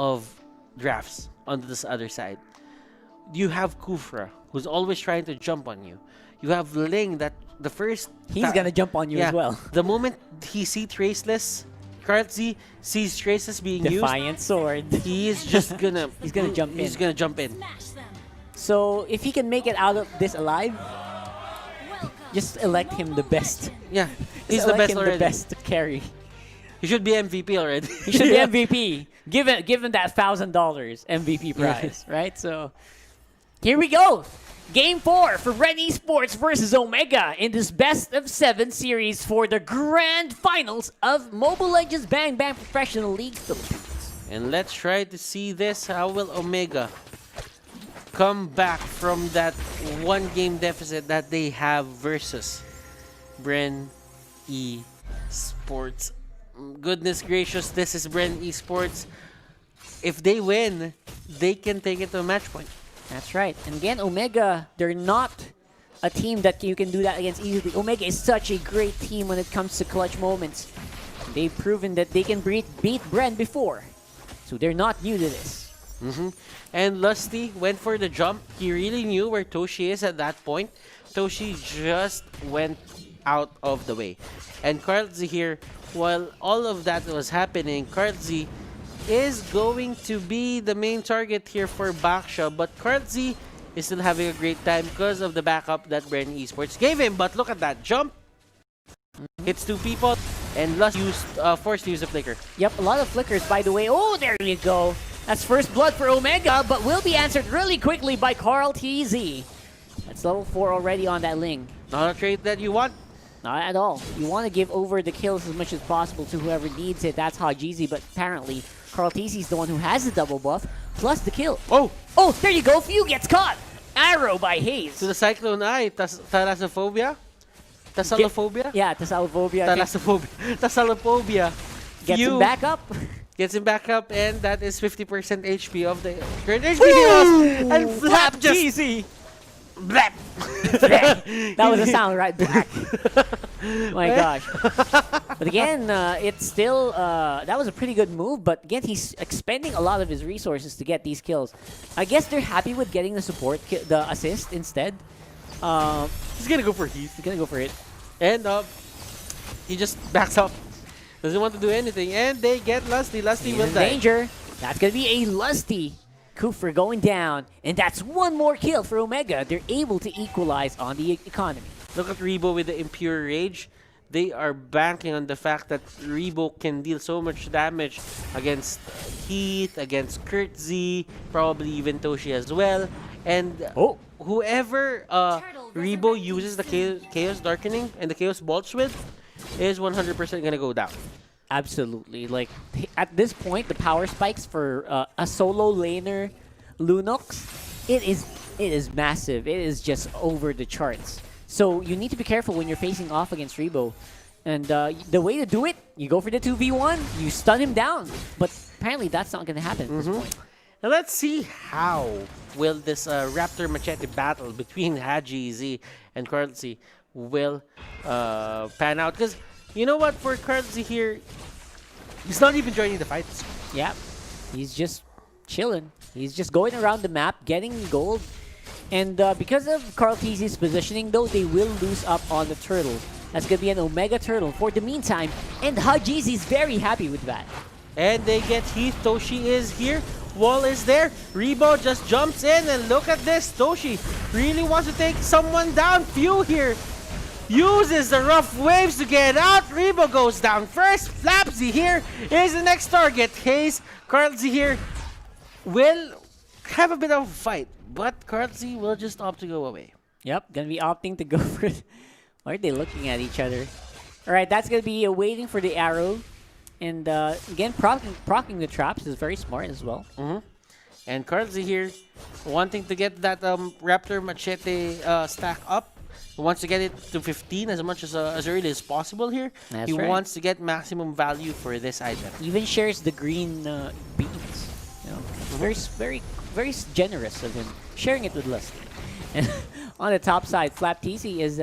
of drafts on this other side. You have Kufra, who's always trying to jump on you. You have Ling, that the first... He's gonna jump on you as well. The moment he sees Traceless, Kartzy sees Traceless being Defiant sword. he is just gonna... He's gonna jump in. He's gonna jump in. So if he can make it out of this alive, just elect him the best. Yeah, he's Just the elect best him already. the best to carry. He should be MVP already. He should be MVP. Given that $1,000 MVP prize, right? So here we go. Game 4 for Bren Esports versus Omega in this best of 7 series for the grand finals of Mobile Legends Bang Bang Professional League Philippines. And let's try to see this. How will Omega come back from that 1-game deficit that they have versus Bren Esports? Goodness gracious, this is Bren Esports. If they win, they can take it to a match point. That's right. And again, Omega, they're not a team that you can do that against easily. Omega is such a great team when it comes to clutch moments. They've proven that they can beat Bren before. So they're not new to this. And Lusty went for the jump. He really knew where Toshi is at that point. Toshi just went out of the way. And Kartzy here, while all of that was happening, Kartzy is going to be the main target here for Baksha, but Kartzy is still having a great time because of the backup that Bren Esports gave him. But look at that jump. Hits 2 people, and Lust used forced to use a flicker. Yep, a lot of flickers, by the way. Oh, there you go. That's first blood for Omega, but will be answered really quickly by Carl TZ. That's level 4 already on that Ling. Not a trait that you want. Not at all. You want to give over the kills as much as possible to whoever needs it. That's Hajizi, but apparently Carl TZ is the one who has the double buff, plus the kill. Oh! Oh, there you go. Few gets caught. Arrow by Hayes. To the Cyclone Eye, Thalassophobia? Tasalophobia? Yeah, Tasalophobia. Thalassophobia. Tasalophobia. Gets him back up. Gets him back up, and that is 50% HP of the current HP heroes. And Flap just... Easy. Blap. That was a sound, right? Black. My gosh. But again, it's still... that was a pretty good move, but again, he's expending a lot of his resources to get these kills. I guess they're happy with getting the support, the assist instead. He's gonna go for Heath. He's gonna go for it. And he just backs up. Doesn't want to do anything. And they get Lusty. Lusty will die. Danger. That's gonna be a Lusty. Kufra going down. And that's one more kill for Omega. They're able to equalize on the economy. Look at Rebo with the Impure Rage. They are banking on the fact that Rebo can deal so much damage against Heath, against Kurtzy, probably even Toshi as well. And whoever Rebo uses the Chaos Darkening and the Chaos Bolts with is 100% gonna go down. Absolutely. Like, at this point, the power spikes for a solo laner Lunox, it is massive. It is just over the charts. So you need to be careful when you're facing off against Rebo. And the way to do it, you go for the 2v1, you stun him down. But apparently that's not going to happen at this point. Now let's see how will this Raptor Machete battle between Haji Z and Kartzy will pan out. Because you know what, for Kartzy here, he's not even joining the fights. Yeah, he's just chilling. He's just going around the map, getting gold. And because of Carl TZ's positioning, though, they will lose up on the turtle. That's going to be an Omega Turtle for the meantime. And Hajizi is very happy with that. And they get Heath. Toshi is here. Wall is there. Rebo just jumps in. And look at this. Toshi really wants to take someone down. Few here uses the rough waves to get out. Rebo goes down first. Flapsy here is the next target. Hayes, Karlzy here will have a bit of a fight. But Karlzy will just opt to go away. Yep, gonna be opting to go for it. Why are they looking at each other? Alright, that's gonna be waiting for the arrow. And again, proccing the traps is very smart as well. And Karlzy here wanting to get that Raptor Machete stack up. He wants to get it to 15 as much as early as possible here. That's he right. wants to get maximum value for this item. Even shares the green beans. You know, very generous of him, sharing it with Lusty. And on the top side, Flap TC is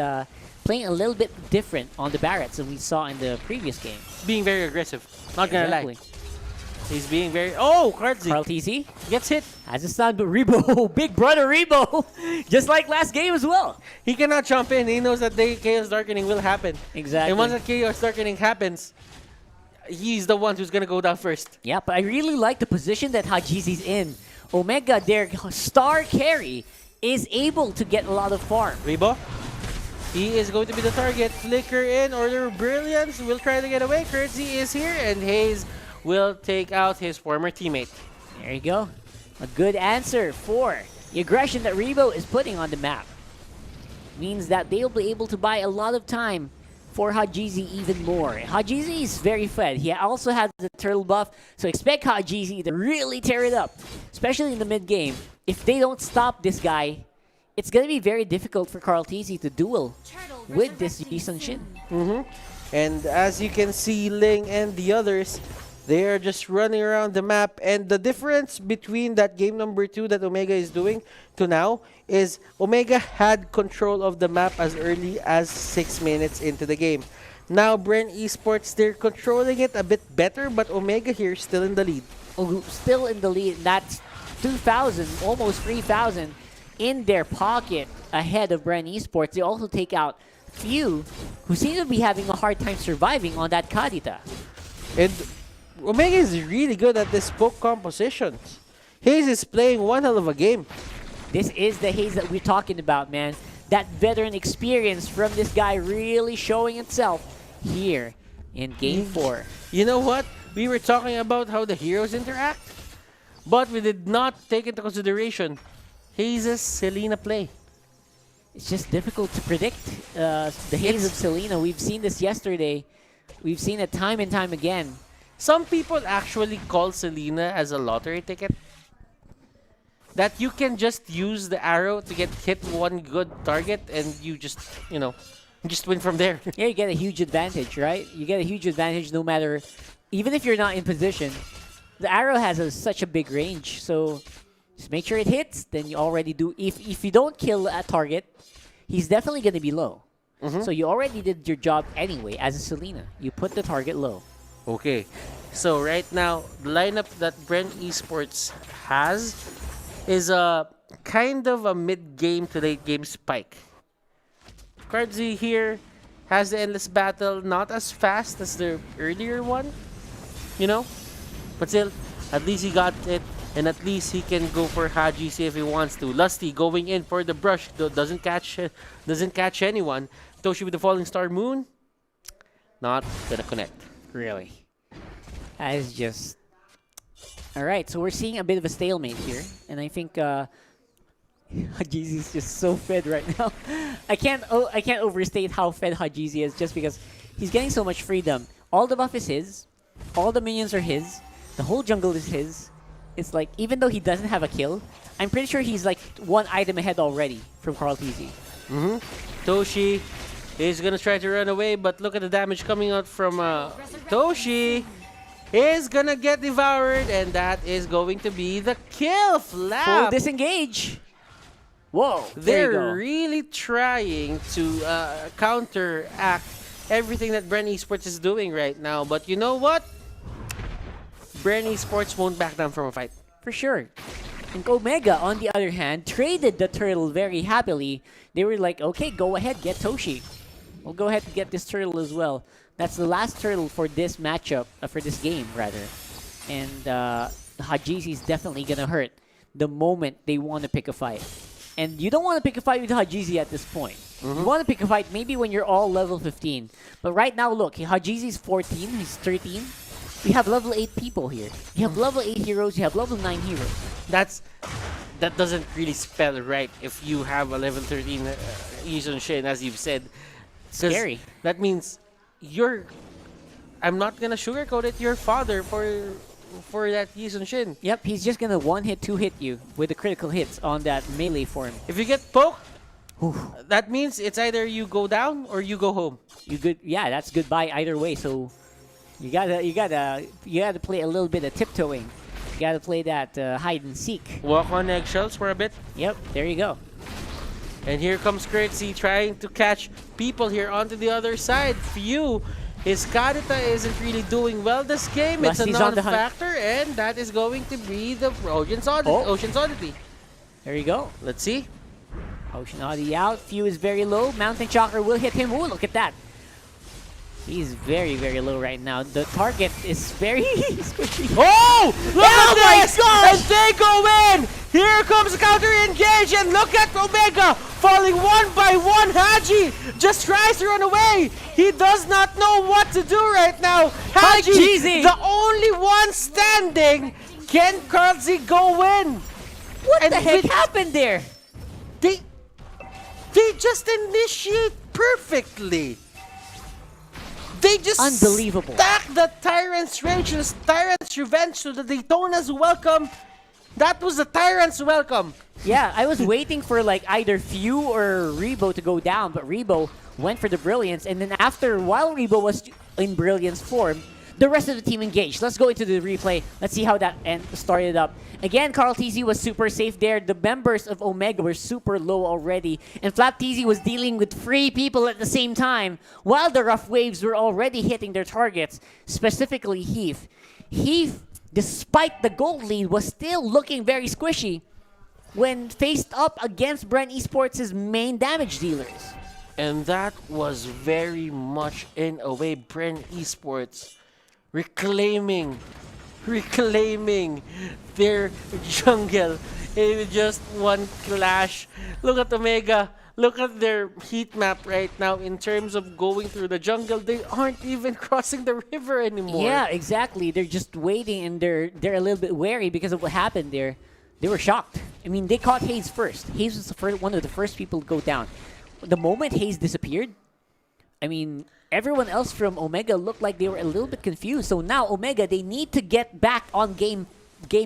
playing a little bit different on the Barretts than we saw in the previous game. Being very aggressive, not gonna lie. He's being very... Oh, Kartzy Carl TC gets hit. has a stun, but Rebo, big brother Rebo, just like last game as well. He cannot jump in. He knows that the Chaos Darkening will happen. Exactly. And once that Chaos Darkening happens, he's the one who's going to go down first. Yeah, but I really like the position that Hajizi's in. Omega, their star carry, is able to get a lot of farm. Rebo, he is going to be the target. Flicker in, Order of Brilliance will try to get away. Curtsy is here, and Hayes will take out his former teammate. There you go. A good answer for the aggression that Rebo is putting on the map. Means that they'll be able to buy a lot of time for Hajizi even more. Hajizi is very fed. He also has the turtle buff, so expect Hajizi to really tear it up, especially in the mid game. If they don't stop this guy, it's going to be very difficult for Carl TZ to duel with this Jisun Shin. And as you can see, Ling and the others, they are just running around the map. And the difference between that game number 2 that Omega is doing to now is Omega had control of the map as early as 6 minutes into the game. Now, Bren Esports, they're controlling it a bit better, but Omega here is still in the lead. Oh, still in the lead. That's 2,000, almost 3,000 in their pocket ahead of Bren Esports. They also take out Few, who seem to be having a hard time surviving on that Kadita. And Omega is really good at this poke compositions. Hayes is playing one hell of a game. This is the Hayes that we're talking about, man. That veteran experience from this guy really showing itself here in Game 4. You know what? We were talking about how the heroes interact, but we did not take into consideration Hayes' Selena play. It's just difficult to predict the Hayes of Selena. We've seen this yesterday. We've seen it time and time again. Some people actually call Selena as a lottery ticket. That you can just use the arrow to get hit one good target and you just, you know, just win from there. Yeah, you get a huge advantage, right? You get a huge advantage no matter, even if you're not in position. The arrow has such a big range, so just make sure it hits, then you already do. If you don't kill a target, he's definitely going to be low. So you already did your job anyway as a Selena. You put the target low. Okay, so right now, the lineup that Bren Esports has is a kind of a mid-game to late-game spike. Cardzy here has the Endless Battle, not as fast as the earlier one, you know? But still, at least he got it, and at least he can go for Haji, see if he wants to. Lusty going in for the brush, doesn't catch anyone. Toshi with the Falling Star Moon, not gonna connect. Really. That is just... Alright, so we're seeing a bit of a stalemate here. And I think Hajizi is just so fed right now. I can't overstate how fed Hajizi is just because he's getting so much freedom. All the buff is his. All the minions are his. The whole jungle is his. It's like, even though he doesn't have a kill, I'm pretty sure he's like one item ahead already from Carl TZ. Toshi is gonna try to run away, but look at the damage coming out from Toshi. Is gonna get devoured, and that is going to be the kill. Flap. Full disengage. Whoa, there you go. They're really trying to counteract everything that Bren Esports is doing right now, but you know what? Bren Esports won't back down from a fight. For sure. And Omega, on the other hand, traded the turtle very happily. They were like, okay, go ahead, get Toshi. We'll go ahead and get this turtle as well. That's the last turtle for this matchup, for this game, rather. And Hajizi is definitely going to hurt the moment they want to pick a fight. And you don't want to pick a fight with Hajizi at this point. You want to pick a fight maybe when you're all level 15. But right now, look, Hajizi's 14, he's 13. We have level 8 people here. You have level 8 heroes, you have level 9 heroes. That doesn't really spell right if you have a level 13 Yizun Shin, as you've said. Scary. That means I'm not gonna sugarcoat it, your father for that Yizun Shin. Yep, he's just gonna one-hit, two-hit you with the critical hits on that melee form. If you get poked, that means it's either you go down or you go home. Yeah, that's goodbye either way. So you gotta play a little bit of tiptoeing. You gotta play that hide and seek. Walk on eggshells for a bit. Yep, there you go. And here comes Curtsy trying to catch people here onto the other side. Few His Karita isn't really doing well this game. It's a Lusty's on the hunt. non-factor, and that is going to be the Ocean's Oddity. There you go. Let's see. Ocean Oddity out. Few is very low. Mountain Chakra will hit him. Ooh, look at that. He's very, very low right now. The target is very squishy. Oh! Look at this! gosh! And they go in! Here comes the counter engage, and look at Omega falling one by one. Haji just tries to run away. He does not know what to do right now. Haji, Jeezy. the only one standing. Can Carl Z go in? What And the heck with- happened there? They just initiate perfectly. They just Unbelievable. stack the Tyrant's Rage and Tyrant's Revenge to the Daytona's Welcome. That was the Tyrant's Welcome. Yeah, I was waiting for like either Few or Rebo to go down, but Rebo went for the Brilliance, and then after, while Rebo was in Brilliance form, the rest of the team engaged. Let's go into the replay. Let's see how that started up. Again, Carl TZ was super safe there. The members of Omega were super low already, and Flap TZ was dealing with 3 people at the same time, while the Rough Waves were already hitting their targets, specifically Heath. Heath, despite the gold lead, was still looking very squishy when faced up against Bren Esports' main damage dealers. And that was very much, in a way, Bren Esports reclaiming their jungle in just one clash. Look at Omega. Look at their heat map right now in terms of going through the jungle. They aren't even crossing the river anymore. Yeah, exactly. They're just waiting, and they're a little bit wary because of what happened there. They were shocked. I mean, they caught Hayes first. Hayes was one of the first people to go down. The moment Hayes disappeared, I mean, everyone else from Omega looked like they were a little bit confused. So now Omega, they need to get back on game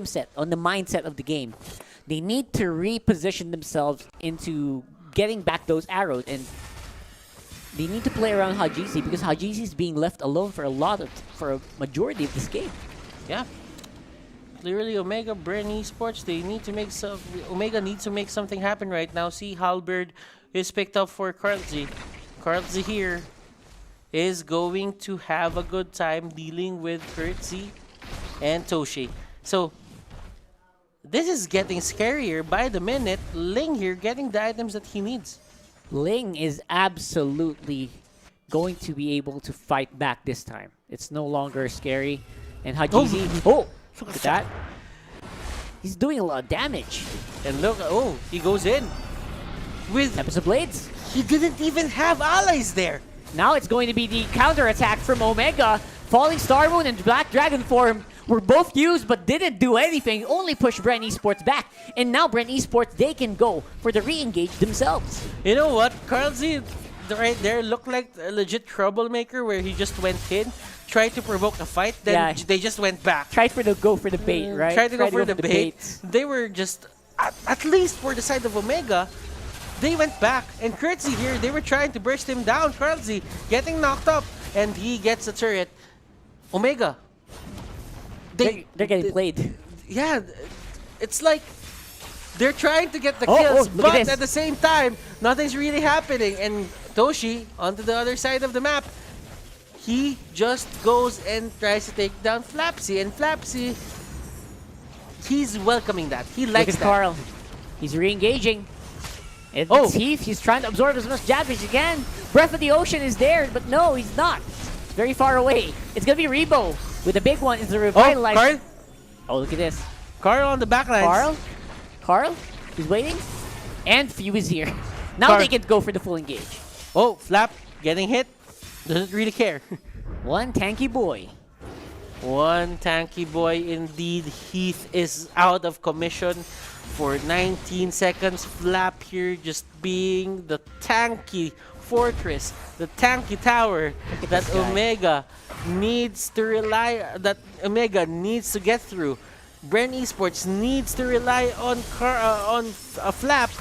set, on the mindset of the game. They need to reposition themselves into getting back those arrows, and they need to play around Hajisi because Hajisi is being left alone for a majority of this game. Yeah. Clearly, Omega, Bren Esports, they need to make Omega needs to make something happen right now. See, Halberd is picked up for Karlzy. Karlzy here is going to have a good time dealing with Kurtzy and Toshi. So, this is getting scarier by the minute. Ling here getting the items that he needs. Ling is absolutely going to be able to fight back this time. It's no longer scary. And Hajisi, look at that. He's doing a lot of damage. And look, he goes in. With Tempest of Blades. He didn't even have allies there. Now it's going to be the counter-attack from Omega. Falling Star Moon and Black Dragon form were both used but didn't do anything, only pushed Bren Esports back. And now Bren Esports, they can go for the re-engage themselves. You know what? Karlzy right there looked like a legit troublemaker where he just went in, tried to provoke a fight, then they just went back. Tried to go for the bait, right? Tried to go for the bait. baits. They were just, at least for the side of Omega, they went back. And Kurtzy here, they were trying to burst him down. Karlzy getting knocked up, and he gets a turret. Omega, They're getting played. Yeah, it's like they're trying to get the kills, but at the same time, nothing's really happening. And Toshi, onto the other side of the map, he just goes and tries to take down Flapsy. And Flapsy, he's welcoming that. He likes that. Carl. He's re-engaging. It's Heath. He's trying to absorb as much damage as he can. Breath of the Ocean is there, but no, he's not. It's very far away. It's going to be Rebo. With the big one is the Revitalize. Carl? Oh, look at this. Carl on the backlines. Carl? He's waiting. And Few is here. Now they can go for the full engage. Oh, Flap getting hit. Doesn't really care. One tanky boy. One tanky boy indeed. Heath is out of commission for 19 seconds. Flap here just being the tanky fortress, the tanky tower that Omega needs to get through. Bren Esports needs to rely on a Flap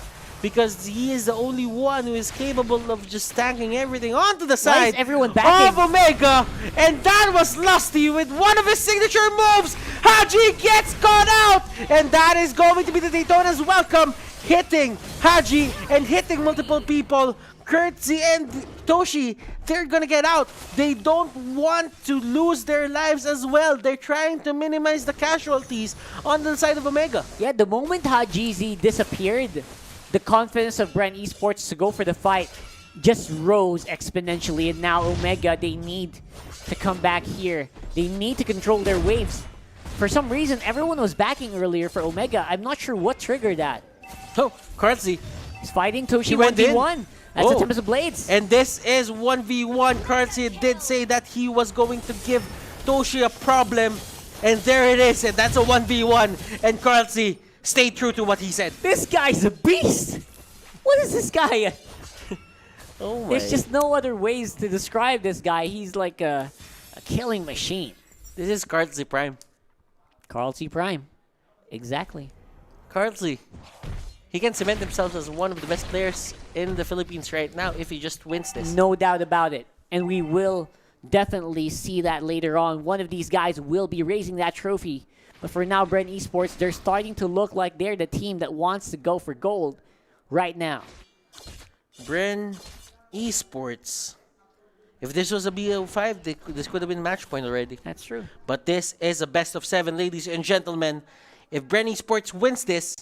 because he is the only one who is capable of just tanking everything onto the side. Why is everyone backing? Of Omega, and that was Lusty with one of his signature moves. Haji gets caught out, and that is going to be the Daytona's welcome, hitting Haji and hitting multiple people. Kurtzy and Toshi, they're gonna get out. They don't want to lose their lives as well. They're trying to minimize the casualties on the side of Omega. Yeah, the moment Hajizi disappeared, the confidence of Bren Esports to go for the fight just rose exponentially. And now Omega, they need to come back here. They need to control their waves. For some reason, everyone was backing earlier for Omega. I'm not sure what triggered that. Oh, Kurtzy. He's fighting Toshi He went in. 1v1. That's the Tempest of Blades. And this is 1v1. Kurtzy did say that he was going to give Toshi a problem. And there it is. And that's a 1v1. And Kurtzy stayed true to what he said. This guy's a beast. What is this guy? Oh my. There's just no other ways to describe this guy. He's like a killing machine. This is Kurtzy Prime. Carl T. Prime. Exactly. Kurtzy. He can cement himself as one of the best players in the Philippines right now if he just wins this. No doubt about it. And we will definitely see that later on. One of these guys will be raising that trophy. But for now, Bren Esports, they're starting to look like they're the team that wants to go for gold right now. Bren Esports. If this was a BO5, this could have been match point already. That's true. But this is a best of 7, ladies and gentlemen. If Bren Esports wins this,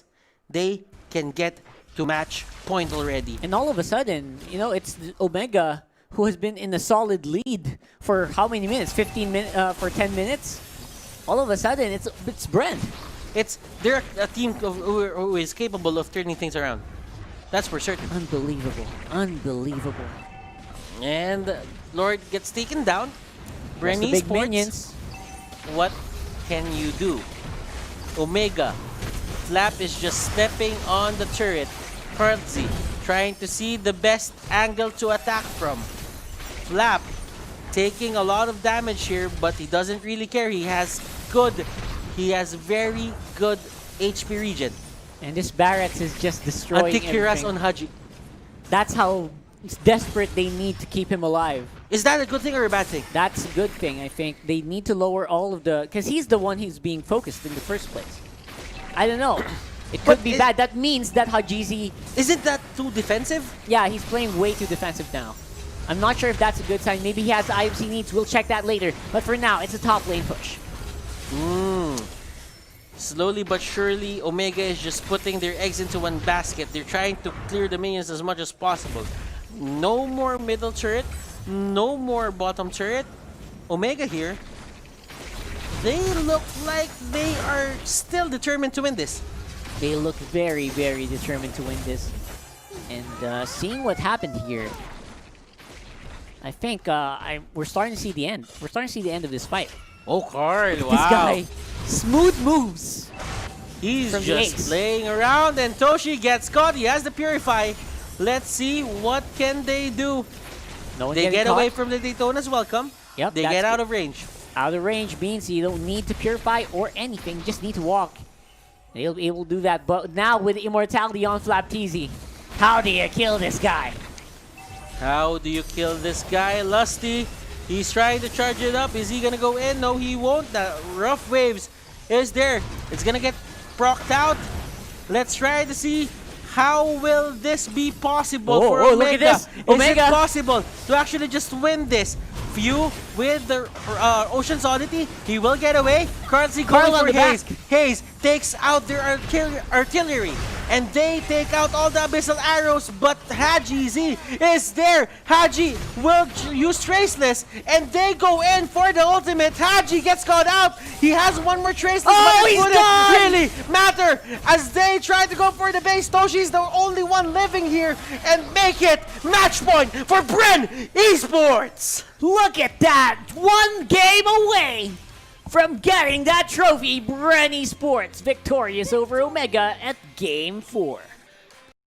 they can get to match point already. And all of a sudden, you know, it's Omega who has been in a solid lead for how many minutes? 15 minutes for 10 minutes. All of a sudden, it's Bren. They're a team who is capable of turning things around. That's for certain. Unbelievable. Unbelievable. And Lord gets taken down. Bren Big Esports, minions. what can you do? Omega. Flap is just stepping on the turret. Kurtzy trying to see the best angle to attack from. Flap taking a lot of damage here, but he doesn't really care. He has very good HP regen. And this Barracks is just destroying Antikiras everything. on Haji. That's how desperate they need to keep him alive. Is that a good thing or a bad thing? That's a good thing, I think. They need to lower all of the... Because he's the one who's being focused in the first place. I don't know. It could be bad. That means that Hajizi... Isn't that too defensive? Yeah, he's playing way too defensive now. I'm not sure if that's a good sign. Maybe he has the IMC needs. We'll check that later. But for now, it's a top lane push. Slowly but surely, Omega is just putting their eggs into one basket. They're trying to clear the minions as much as possible. No more middle turret. No more bottom turret. Omega here. They look like they are still determined to win this. They look very, very determined to win this. And seeing what happened here, I think we're starting to see the end. We're starting to see the end of this fight. Oh, Carl, wow. This guy, smooth moves. He's from the just ace. playing around and Toshi gets caught. He has the Purify. Let's see what can they do. No one They getting get caught. away from the Daytona's welcome. Yep, They that's get out good. of range. Out of range means you don't need to purify or anything. You just need to walk. They'll be able to do that. But now with Immortality on Flap TZ, how do you kill this guy? How do you kill this guy? Lusty, he's trying to charge it up. Is he gonna go in? No, he won't. The rough waves is there. It's gonna get procced out. Let's try to see how will this be possible for Omega. Look at this. Omega. Is it possible to actually just win this? Few with the Ocean's Oddity. He will get away. Kurtzy Carl going on for the Haze. back. Haze takes out their artillery. And they take out all the Abyssal Arrows, but Haji Z is there. Haji will use Traceless, and they go in for the ultimate. Haji gets caught out. He has one more Traceless, Oh, but it he's wouldn't gone! really matter as they try to go for the base. Toshi's the only one living here and make it match point for Bren Esports. Look at that! One game away from getting that trophy. Bren Esports victorious over Omega at Game 4.